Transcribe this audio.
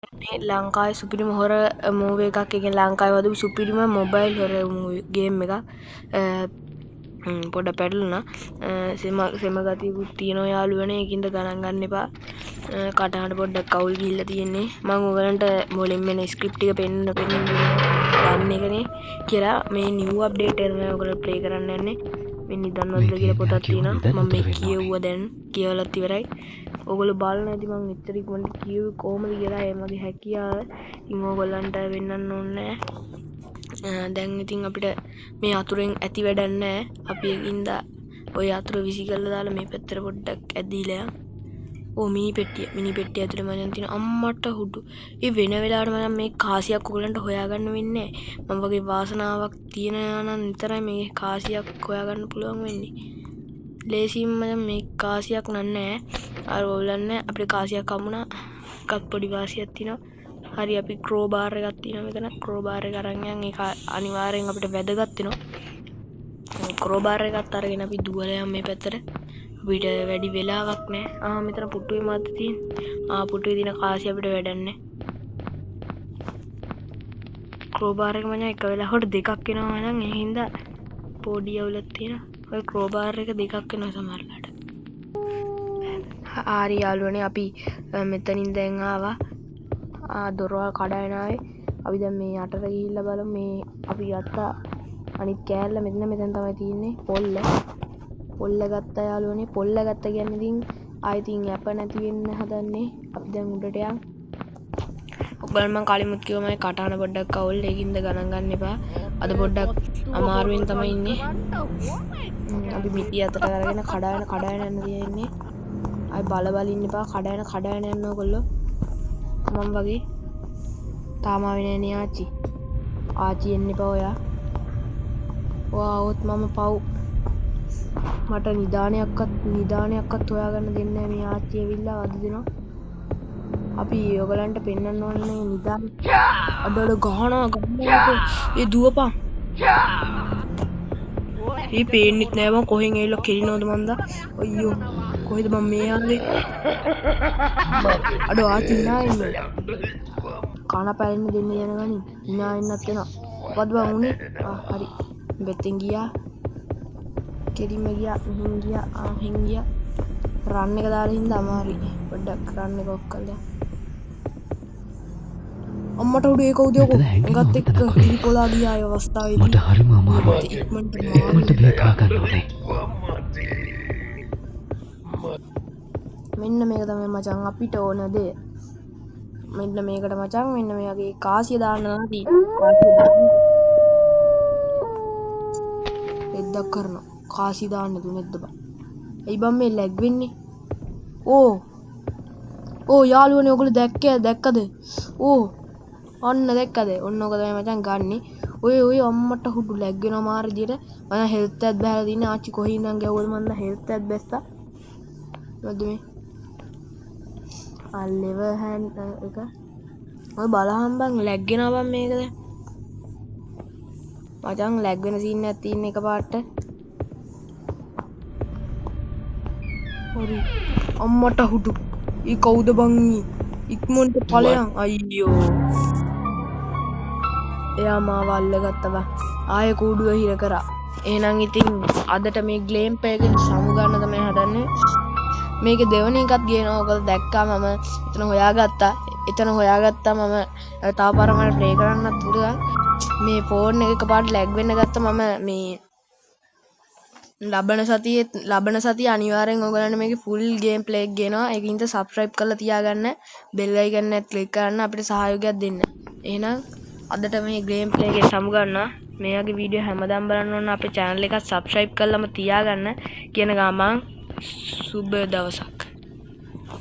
මේ ලංකාවේ සුපිරිම හොර මූවී එකක්. ඒ කියන්නේ ලංකාවේ වදපු සුපිරිම මොබයිල් හොර මූවී ගේම් එකක්. පොඩ පැටලුණා. සෙම ගතියකුත් තියෙනවා යාළුවනේ. ඒකින්ද ගණන් ගන්න එපා. කටහඬ පොඩ්ඩක් අවුල් ගිහිල්ලා තියෙන්නේ. මම ඔයගලන්ට මුලින්ම මේ ස්ක්‍රිප්ට් ටික පෙන්න ගන්න එකනේ කියලා මේ නිව් අප්ඩේට් එක තමයි ඔයගලට ප්ලේ කරන්න යන්නේ. මේ නිදන් වලද කියලා පොතක් තියෙනවා. මම මේ කියෙව්වා දැන්. කියවලත් ඉවරයි. ඔයගොල්ලෝ බලන්න ඇති මම එච්චර ඉක්මනට කිව්වේ කොහොමද කියලා. ඒ මගේ හැකියාව. ඉතින් ඔයගොල්ලන්ට වෙන්නන්න ඕනේ නැහැ. දැන් ඉතින් අපිට මේ අතුරෙන් ඇති වැඩක් නැහැ. අපි ඒකින්ද ඔය අතුර විසි කරලා දාලා මේ පැත්තට පොඩ්ඩක් ඇදිලා මිනි පෙට්ටිය ඇතුලේ මචං තියෙන අම්මට හුඩු. ඒ වෙන වෙලාවට මචං මේ කාසියක් ඔයගලන්ට හොයාගන්න වෙන්නේ නැහැ. මම වගේ වාසනාවක් තියෙනවා නම් විතරයි මේ කාසියක් හොයාගන්න පුළුවන් වෙන්නේ. ලේසියෙන් මචං මේ කාසියක් නෑ. අර ඔයගලන්න අපිට කාසියක් හම්බුණා. එකක් පොඩි වාසියක් තියෙනවා. හරි අපි ක්‍රෝ බාර් එකක් තියෙනවා මෙතන. ක්‍රෝ බාර් එක අරන් යන් ඒක අනිවාර්යෙන් අපිට වැදගත් වෙනවා. ක්‍රෝ බාර් එකත් අරගෙන අපි දුවලා යන් මේ පැත්තට. අපිට වැඩි වෙලාවක් නැහැ. මෙතන පුටුවේ මාත් තියෙන. පුටුවේ තියෙන කාසිය අපිට වැඩක් නැහැ. ක්‍රෝ බාර් එක මම එක වෙලාවකට දෙකක් වෙනවා නම් ඒ හින්දා පොඩි අවුලක් තියෙනවා. ඔය ක්‍රෝ බාර් එක දෙකක් වෙනවා සමහරවිට. හරි යාළුවනේ අපි මෙතනින් දැන් ආවා. දොරවල් කඩාගෙන ආවේ. අපි දැන් මේ යටට ගිහිල්ලා බලමු මේ අපි ගත්තා අනිත් කෑල්ල මෙතන තමයි තියෙන්නේ පොල්ල ගත්තා යාළුවනේ. පොල්ල ගත්ත කියන්නේ ඉතින් ආයෙ ඉතින් යැප නැති වෙන්න හදන්නේ. අපි දැන් උඩට යන්. ඔයගොල්ලන් මම කලිමුත් කිව්වා මගේ කටහඬ පොඩ්ඩක් අවුල්. ඒකින්ද ගණන් ගන්න එපා. අද පොඩ්ඩක් අමාරුවෙන් තමයි ඉන්නේ. අපි මිටි අතට අරගෙන කඩාගෙන යන්න තියෙන්නේ. අය බල ඉන්න එපා. කඩාගෙන යන්න ඕගොල්ලෝ. මම වගේ තාම ආවේ නෑ නේ ආච්චි. ආච්චි එන්න එපා ඔයා. ඔයා આવොත් මම පව්. මට නිදානයක්වත් හොයාගන්න දෙන්නේ නෑ මේ ආච්චි ඇවිල්ලා වද දෙනවා. අපි ඔයගලන්ට පෙන්වන්න ඕනේ නිදාන. අඩ ගහනවා. ඒ දුවපන්. මේ පේන්නෙත් නෑ මම කොහෙන් ඇවිල්ලා කෙලිනවද මන්ද? අයියෝ කොහෙද මම මේ ආවේ? අඩ ආච්චි නා ඉන්නේ. කන පැලෙන්න දෙන්න යනවනේ. ඉනා ඉන්නත් වෙනවා. මොකද්ද බං උනේ? හරි. බෙත්තෙන් ගියා. කෙලින්ම ගියා. මෙහෙන් ගියා. රන් එක දාලා හින්දා අමාරුයි. පොඩ්ඩක් රන් එක ඔෆ් කරලා. අම්මට උඩ ඒක උදේක ගත් එක්ක දීපොලා ගියා ඒ අවස්ථාවේදී. මට හරිම අමාරුයි. මට බේතා ගන්න ඕනේ. මෙන්න මේක තමයි මචං අපිට ඕන දේ. මෙන්න මේකට මචං මෙන්න මෙයාගේ කාසිය දාන්න නාදී. එද්දක් කරනවා. කාසිය දාන්න දුන්නේද්ද බං. ඇයි බං මේ ලැග් වෙන්නේ? යාළුවනේ ඔයගොල්ලෝ දැක්කද? අන්න දැක්කද? ඔන්න ඔක තමයි මචං ගන්නෙ. ඔය අම්මට හුඩු ලැග් වෙනවා මාර විදියට. මම හෙල්ත් එකක් බහලා තින්නේ. ආච්චි කොහේ ඉඳන් ගැව්වද මන්ද හෙල්ත් එකක් බැස්සා. මොකද මේ? ලෙවල් හෑන්ඩ් එක. ඔය බලහන් බං ලැග් වෙනවා බං මේක දැන්. මචං ලැග් වෙන සීන් එකක් තියෙන එකපාරට. හරි. අම්මට හුඩු. ඊ කවුද බං? ඉක්මනට ඵලයන්. අයියෝ. එයා මාව අල්ලගත්තා බං. ආයෙ කූඩුව හිර කරා. එහෙනම් ඉතින් අදට මේ ගේම් එකෙන් සමු ගන්න තමයි හදන්නේ. මේකේ දෙවෙනි එකක් ගේනවා. ඔයගොල්ලෝ දැක්කා මම එතන හොයාගත්තා. මම තව පාරක් මම ප්ලේ කරන්නත් පුළුවන්. මේ ෆෝන් එක එකපාරට ලැග් වෙන්න ගත්තා. මම මේ ලබන සතිය අනිවාර්යෙන් ඔයගොල්ලන්ට මේකේ ෆුල් ගේම් ප්ලේ එක ගේනවා. ඒකින්ද සබ්ස්ක්‍රයිබ් කරලා තියාගන්න. බෙල් අයිකන් එක ක්ලික් කරන්න අපිට සහයෝගයක් දෙන්න. එහෙනම් අදට මේ ගේම් ප්ලේ එකේ සමු ගන්නවා. මේ වගේ වීඩියෝ හැමදාම බලන්න ඕන අපේ channel එක සබ්ස්ක්‍රයිබ් කරලාම තියාගන්න කියන ගමන් සුබ දවසක්.